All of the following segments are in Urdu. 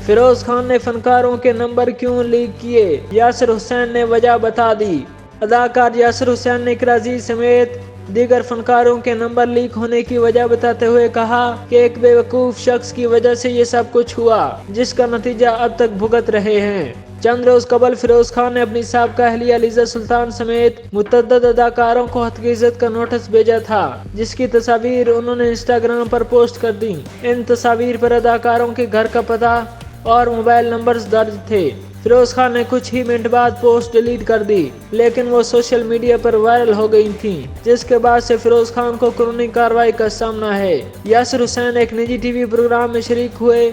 فیروز خان نے فنکاروں کے نمبر کیوں لیک کیے؟ یاسر حسین نے وجہ بتا دی۔ اداکار یاسر حسین نے اقرا سمیت دیگر فنکاروں کے نمبر لیک ہونے کی وجہ بتاتے ہوئے کہا کہ ایک بے وقوف شخص کی وجہ سے یہ سب کچھ ہوا، جس کا نتیجہ اب تک بھگت رہے ہیں۔ چند روز قبل فیروز خان نے اپنی سابقہ اہلیہ علیزہ سلطان سمیت متعدد اداکاروں کو ہتک عزت کا نوٹس بھیجا تھا، جس کی تصاویر انہوں نے انسٹاگرام پر پوسٹ کر دیں۔ ان تصاویر پر اداکاروں کے گھر کا پتہ اور موبائل نمبرز درج تھے۔ فیروز خان نے کچھ ہی منٹ بعد پوسٹ ڈیلیٹ کر دی، لیکن وہ سوشل میڈیا پر وائرل ہو گئی تھیں، جس کے بعد سے فیروز خان کو قانونی کارروائی کا سامنا ہے۔ یاسر حسین ایک نجی ٹی وی پروگرام میں شریک ہوئے،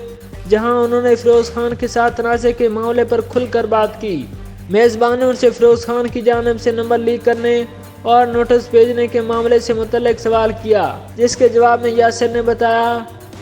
جہاں انہوں نے فیروز خان کے ساتھ تنازع کے معاملے پر کھل کر بات کی۔ میزبان نے ان سے فیروز خان کی جانب سے نمبر لیک کرنے اور نوٹس بھیجنے کے معاملے سے متعلق سوال کیا، جس کے جواب میں یاسر نے بتایا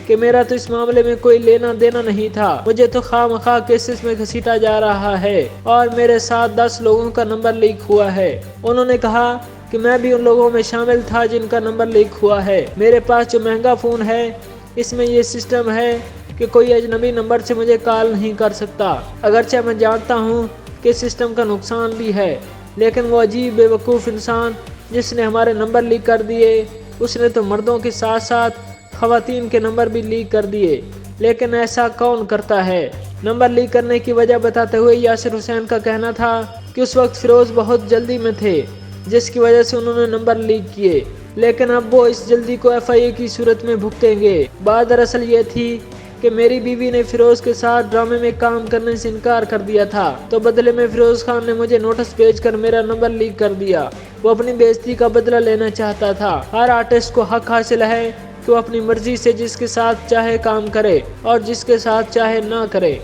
کہ میرا تو اس معاملے میں کوئی لینا دینا نہیں تھا، مجھے تو خواہ مخواہ کیسز میں گھسیٹا جا رہا ہے اور میرے ساتھ 10 لوگوں کا نمبر لیک ہوا ہے۔ انہوں نے کہا کہ میں بھی ان لوگوں میں شامل تھا جن کا نمبر لیک ہوا ہے۔ میرے پاس جو مہنگا فون ہے، اس میں یہ سسٹم ہے کہ کوئی اجنبی نمبر سے مجھے کال نہیں کر سکتا۔ اگرچہ میں جانتا ہوں کہ سسٹم کا نقصان بھی ہے، لیکن وہ عجیب بے وقوف انسان جس نے ہمارے نمبر لیک کر دیے، اس نے تو مردوں کے ساتھ ساتھ خواتین کے نمبر بھی لیک کر دیے، لیکن ایسا کون کرتا ہے؟ نمبر لیک کرنے کی وجہ بتاتے ہوئے یاسر حسین کا کہنا تھا کہ اس وقت فیروز بہت جلدی میں تھے، جس کی وجہ سے انہوں نے نمبر لیک کیے، لیکن اب وہ اس جلدی کو FIA کی صورت میں بھگتیں گے۔ بات دراصل یہ تھی کہ میری بیوی نے فیروز کے ساتھ ڈرامے میں کام کرنے سے انکار کر دیا تھا، تو بدلے میں فیروز خان نے مجھے نوٹس بھیج کر میرا نمبر لیک کر دیا۔ وہ اپنی بے عزتی کا بدلہ لینا چاہتا تھا۔ ہر آرٹسٹ کو حق حاصل ہے کہ وہ اپنی مرضی سے جس کے ساتھ چاہے کام کرے اور جس کے ساتھ چاہے نہ کرے۔